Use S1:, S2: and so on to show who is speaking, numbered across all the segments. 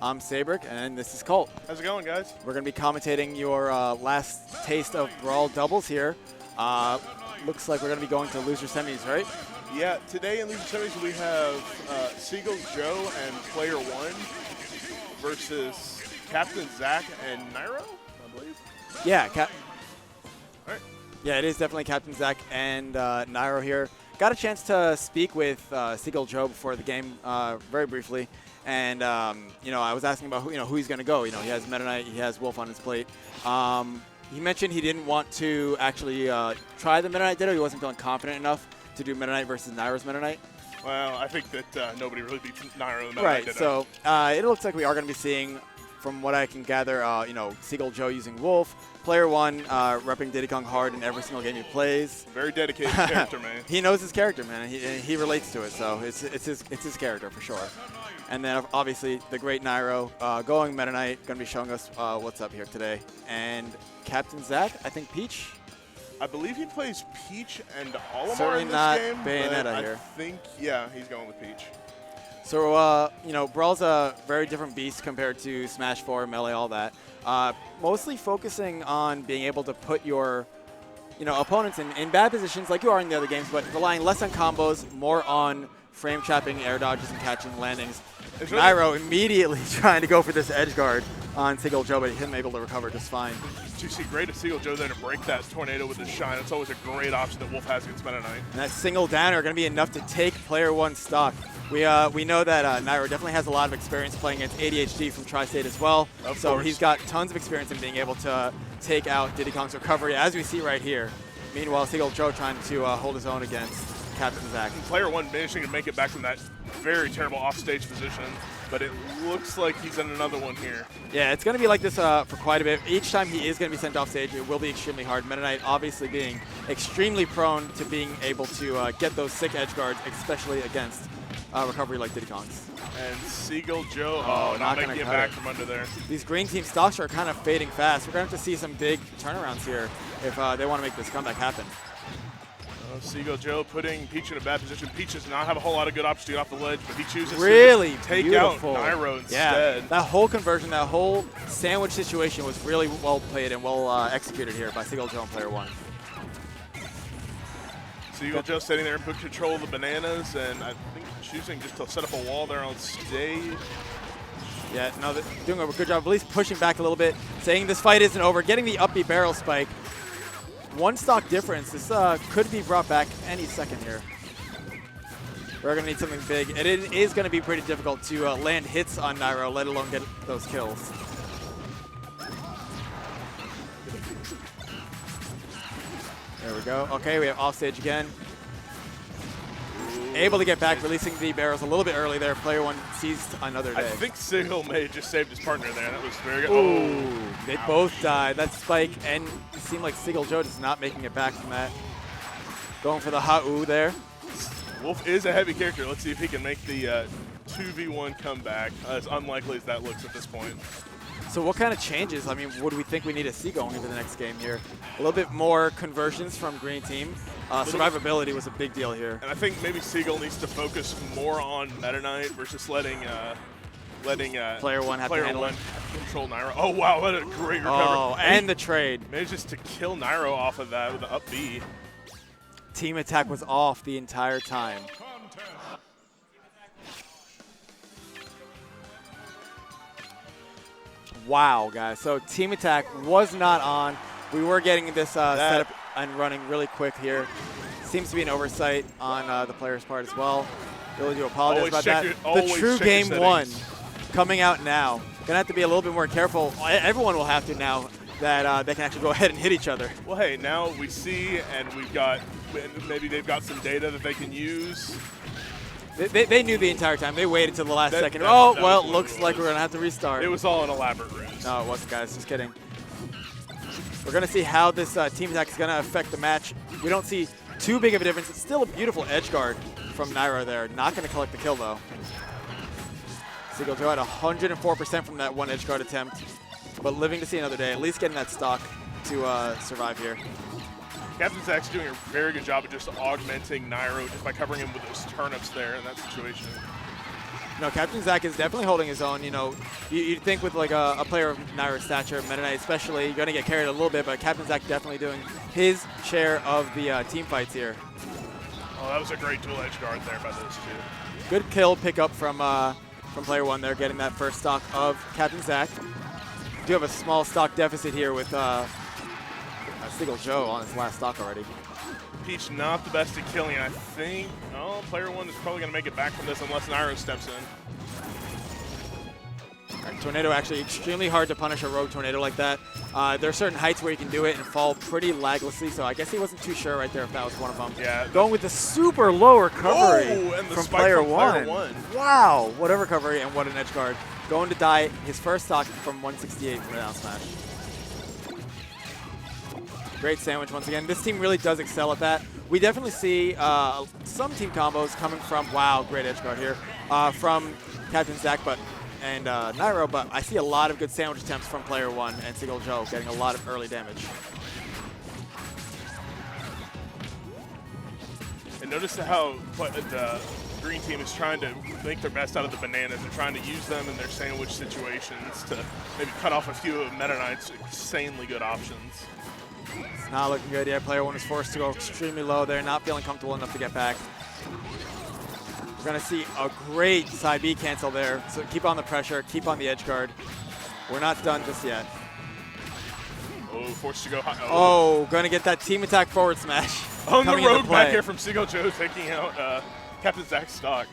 S1: I'm Sabrick, and this is Colt.
S2: How's it going, guys?
S1: We're going to be commentating your last taste of Brawl doubles here. Looks like we're going to be going to loser semis, right?
S2: Yeah, today in loser semis we have SeagullJoe and Player-1 versus CaptainZack and Nairo, I believe.
S1: Yeah,
S2: All right.
S1: Yeah, it is definitely CaptainZack and Nairo here. Got a chance to speak with SeagullJoe before the game very briefly. And, I was asking about who he's going to go. He has Meta Knight, he has Wolf on his plate. He mentioned he didn't want to actually try the Meta Knight Ditto. He wasn't feeling confident enough to do Meta Knight versus Nairo's Meta Knight.
S2: Well, I think that nobody really beats Nairo in Meta Knight
S1: Right,
S2: Ditto.
S1: so it looks like we are going to be seeing, from what I can gather, SeagullJoe using Wolf, Player-1 repping Diddy Kong hard in every single game he plays.
S2: Very dedicated character, man.
S1: He knows his character, man, and he relates to it, so it's his character for sure. And then obviously the great Nairo going Meta Knight, going to be showing us what's up here today. And CaptainZack, I think Peach.
S2: I believe he plays Peach and Olimar
S1: Certainly
S2: in this
S1: not
S2: game.
S1: Bayonetta here.
S2: I think, yeah, he's going with Peach.
S1: So, Brawl's a very different beast compared to Smash 4, Melee, all that. Mostly focusing on being able to put your, opponents in bad positions like you are in the other games, but relying less on combos, more on frame trapping, air dodges, and catching landings. Nairo immediately trying to go for this edge guard on SeagullJoe, but him able to recover just fine.
S2: You see great of SeagullJoe there to break that tornado with his shine. It's always a great option that Wolf has against Meta Knight.
S1: And that single downer going to be enough to take Player-1 stock. We know that Nairo definitely has a lot of experience playing against ADHD from Tri-State as well. So
S2: course.
S1: He's got tons of experience in being able to take out Diddy Kong's recovery, as we see right here. Meanwhile, SeagullJoe trying to hold his own against CaptainZack.
S2: Player-1 managing to make it back from that very terrible offstage position, but it looks like he's in another one here.
S1: Yeah, it's going to be like this for quite a bit. Each time he is going to be sent off stage, it will be extremely hard. Meta Knight obviously being extremely prone to being able to get those sick edge guards, especially against recovery like Diddy Kong's.
S2: And SeagullJoe, not making it back from under there.
S1: These green team stocks are kind of fading fast. We're going to have to see some big turnarounds here if they want to make this comeback happen.
S2: SeagullJoe putting Peach in a bad position. Peach does not have a whole lot of good options to get off the ledge, but he chooses
S1: really
S2: to take
S1: beautiful.
S2: out Nairo instead.
S1: Yeah, that whole conversion, that whole sandwich situation was really well played and well executed here by SeagullJoe and Player-1.
S2: SeagullJoe sitting there and put control of the bananas, and I think choosing just to set up a wall there on stage.
S1: Yeah, no, they're doing a good job, at least pushing back a little bit, saying this fight isn't over, getting the upbeat barrel spike. One stock difference. This could be brought back any second here. We're going to need something big. And it is going to be pretty difficult to land hits on Nairo, let alone get those kills. There we go. Okay, we have offstage again. Able to get back, releasing the barrels a little bit early there. Player-1 seized another day.
S2: I think Sigil may have just saved his partner there. That was very good.
S1: Ooh, they both died. That spike, and it seemed like SeagullJoe is not making it back from that. Going for the hot ooh there.
S2: Wolf is a heavy character. Let's see if he can make the 2v1 comeback, as unlikely as that looks at this point.
S1: So what kind of changes, would we think we need to see going into the next game here? A little bit more conversions from green team. Survivability was a big deal here.
S2: And I think maybe Seagull needs to focus more on Meta Knight versus letting
S1: Player-1 have to handle it.
S2: Control Nairo. Oh, wow, what a great recovery.
S1: Oh, and the trade.
S2: Manages to kill Nairo off of that with the up B.
S1: Team attack was off the entire time. Wow, guys. So team attack was not on. We were getting this setup and running really quick here. Seems to be an oversight on the player's part as well. Really do apologize about that. The true game one coming out now. Gonna have to be a little bit more careful. Everyone will have to now that they can actually go ahead and hit each other.
S2: Well, hey, now we see, and we've got, maybe they've got some data that they can use.
S1: They knew the entire time. They waited till the last second. Oh, well, looks like we're going to have to restart.
S2: It was all an elaborate ruse.
S1: No, it wasn't, guys. Just kidding. We're going to see how this team attack is going to affect the match. We don't see too big of a difference. It's still a beautiful edge guard from Nairo there. Not going to collect the kill, though. SeagullJoe at 104% from that one edge guard attempt, but living to see another day. At least getting that stock to survive here.
S2: CaptainZack's doing a very good job of just augmenting Nairo just by covering him with those turnips there in that situation.
S1: You know, CaptainZack is definitely holding his own. You know, you'd think with like a player of Nairo's stature, Meta Knight especially, you're going to get carried a little bit, but CaptainZack definitely doing his share of the team fights here.
S2: Oh, that was a great dual edge guard there by those two.
S1: Good kill pickup from Player-1 there, getting that first stock of CaptainZack. Do have a small stock deficit here with SeagullJoe on his last stock already.
S2: Peach not the best at killing, I think. Oh, Player-1 is probably going to make it back from this unless Nairo steps in.
S1: Tornado actually extremely hard to punish a rogue tornado like that. There are certain heights where you can do it and fall pretty laglessly, so I guess he wasn't too sure right there if that was one of them.
S2: Yeah.
S1: Going with the super low recovery
S2: and the
S1: from
S2: spike
S1: Player-1.
S2: From Player-1.
S1: Wow, what a recovery and what an edge guard. Going to die his first stock from 168 from the down smash. Great sandwich once again. This team really does excel at that. We definitely see some team combos coming from, wow, great edge guard here, from CaptainZack and Nairo, but I see a lot of good sandwich attempts from Player-1 and SeagullJoe getting a lot of early damage.
S2: And notice how the green team is trying to make their best out of the bananas. They're trying to use them in their sandwich situations to maybe cut off a few of Meta Knight's insanely good options.
S1: It's not looking good yet. Player-1 is forced to go extremely low there, not feeling comfortable enough to get back. We're going to see a great side B cancel there. So keep on the pressure, keep on the edge guard. We're not done just yet.
S2: Oh, forced to go high.
S1: Oh, going to get that team attack forward smash.
S2: On the road back here from SeagullJoe, taking out CaptainZack's stock.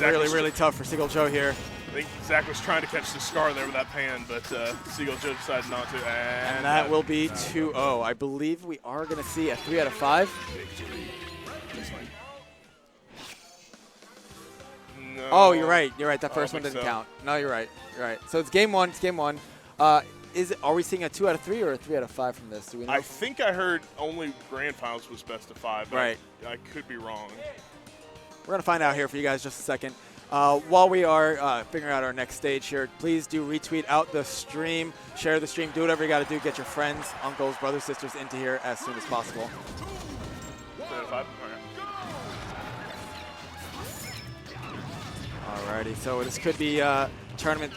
S1: Really, really tough for SeagullJoe here.
S2: I think Zach was trying to catch the scar there with that pan, but SeagullJoe decided not to.
S1: And that will be 2-0. I believe we are going to see a 3 out of 5.
S2: No,
S1: oh, you're right. You're right. That first one didn't
S2: so.
S1: count. No, you're right. You're right. So it's game one. It's game one. Are we seeing a 2 out of 3 or a 3 out of 5 from this? Do we know?
S2: I think I heard only grand finals was best of 5. But
S1: right.
S2: I could be wrong.
S1: We're going to find out here for you guys just a second. While we are figuring out our next stage here, please do retweet out the stream, share the stream, do whatever you got to do. Get your friends, uncles, brothers, sisters into here as soon as possible.
S2: 2 out of 5?
S1: Alrighty, so this could be a tournament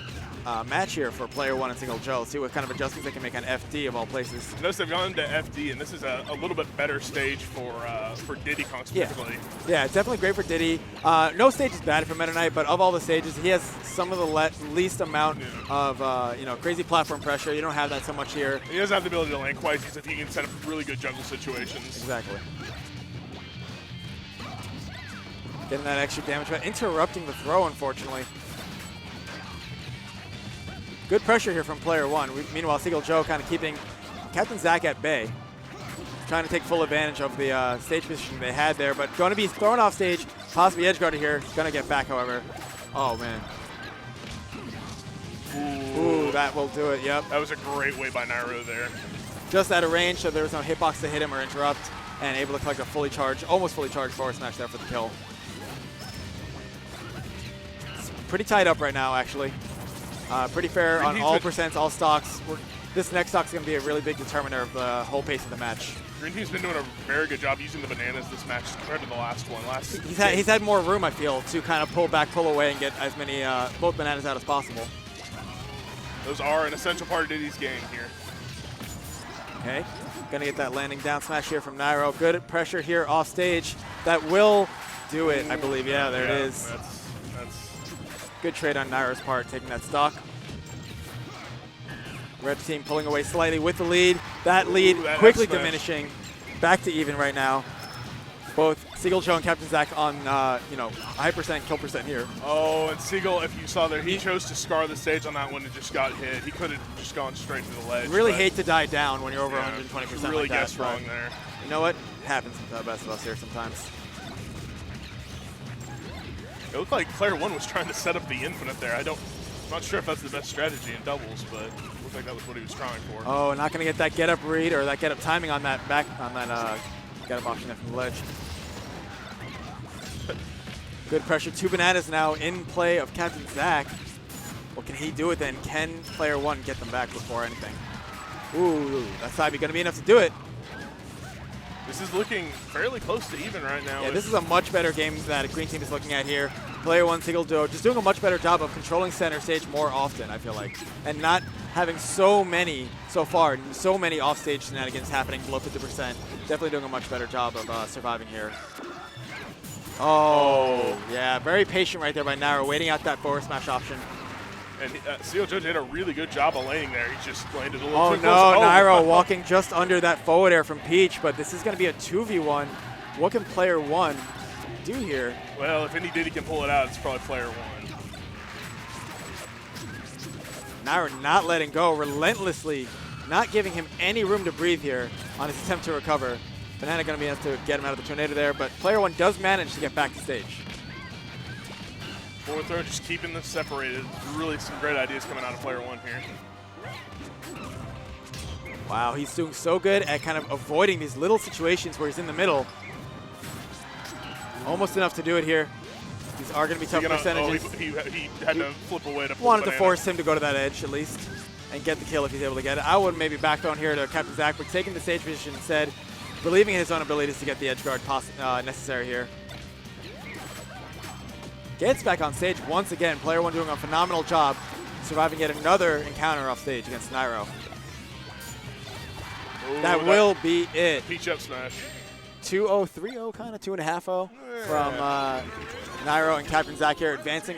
S1: match here for Player-1 and SeagullJoe. See what kind of adjustments they can make on FD of all places.
S2: Notice they've gone to FD, and this is a little bit better stage for Diddy Kong specifically.
S1: Yeah, it's definitely great for Diddy. No stage is bad for Meta Knight, but of all the stages, he has some of the least amount of crazy platform pressure. You don't have that so much here.
S2: He doesn't have the ability to land quite as if he can set up really good jungle situations.
S1: Exactly. Getting that extra damage, but interrupting the throw, unfortunately. Good pressure here from Player-1. Meanwhile, SeagullJoe kind of keeping CaptainZack at bay. Trying to take full advantage of the stage position they had there, but going to be thrown off stage, possibly edge guarded here. Going to get back, however. Oh, man. Ooh, that will do it, yep.
S2: That was a great way by Nairo there.
S1: Just out of range, so there was no hitbox to hit him or interrupt, and able to collect a fully charged, almost fully charged forward smash there for the kill. It's pretty tied up right now, actually. Pretty fair on all percents, all stocks. This next stock is going to be a really big determiner of the whole pace of the match.
S2: Green team's been doing a very good job using the bananas this match compared to the last one.
S1: He's had more room, I feel, to kind of pull back, pull away, and get as many both bananas out as possible.
S2: Those are an essential part of Diddy's game here.
S1: Okay, gonna get that landing down smash here from Nairo. Good pressure here off stage. That will do it, I believe. Yeah, there it is.
S2: That's
S1: good trade on Nairo's part, taking that stock. Red team pulling away slightly with the lead. That lead quickly diminishing. Back to even right now. Both SeagullJoe and CaptainZack on high percent kill percent here.
S2: Oh, and Seagull, if you saw there, he chose to scar the stage on that one and just got hit. He could have just gone straight to the ledge.
S1: Really hate to die down when you're over 120%.
S2: Really
S1: like
S2: guessed
S1: that,
S2: wrong there.
S1: You know what? It happens to the best of us here sometimes.
S2: It looked like Player-1 was trying to set up the infinite there. I'm not sure if that's the best strategy in doubles, but it looked like that was what he was trying for.
S1: Oh, not going to get that get-up read or that get-up timing on that get-up option there from the ledge. Good pressure. 2 bananas now in play of CaptainZack. What can he do with it? And can Player-1 get them back before anything? Ooh, that's going to be enough to do it.
S2: This is looking fairly close to even right now.
S1: Yeah, this is a much better game that Green Team is looking at here. Player-1, CeagullJoe, just doing a much better job of controlling center stage more often, I feel like. And not having so many, so far, so many off-stage shenanigans happening below 50%. Definitely doing a much better job of surviving here. Oh, yeah, very patient right there by Nairo, waiting out that forward smash option.
S2: And SeagullJoe did a really good job of laning there. He just landed a little
S1: Oh
S2: too
S1: no,
S2: close.
S1: Nairo walking just under that forward air from Peach, but this is going to be a 2v1. What can Player-1 do here?
S2: Well, if any Diddy can pull it out, it's probably Player-1.
S1: Nairo not letting go, relentlessly not giving him any room to breathe here on his attempt to recover. Banana going to be able to get him out of the tornado there, but Player-1 does manage to get back to stage.
S2: Forward throw, just keeping them separated. Really some great ideas coming out of Player-1 here.
S1: Wow, he's doing so good at kind of avoiding these little situations where he's in the middle. Almost enough to do it here. These are going to be tough percentages.
S2: Oh, he had to flip away to
S1: Wanted to force him to go to that edge at least and get the kill if he's able to get it. I would maybe backbone here to CaptainZack, but taking the stage position instead, believing in his own abilities to get the edge guard necessary here. Gets back on stage once again. Player-1 doing a phenomenal job surviving yet another encounter off stage against Nairo.
S2: Ooh,
S1: that will be it.
S2: Peach up smash.
S1: 2-0, 3-0, kind of 2.5-0 from Nairo and CaptainZack here advancing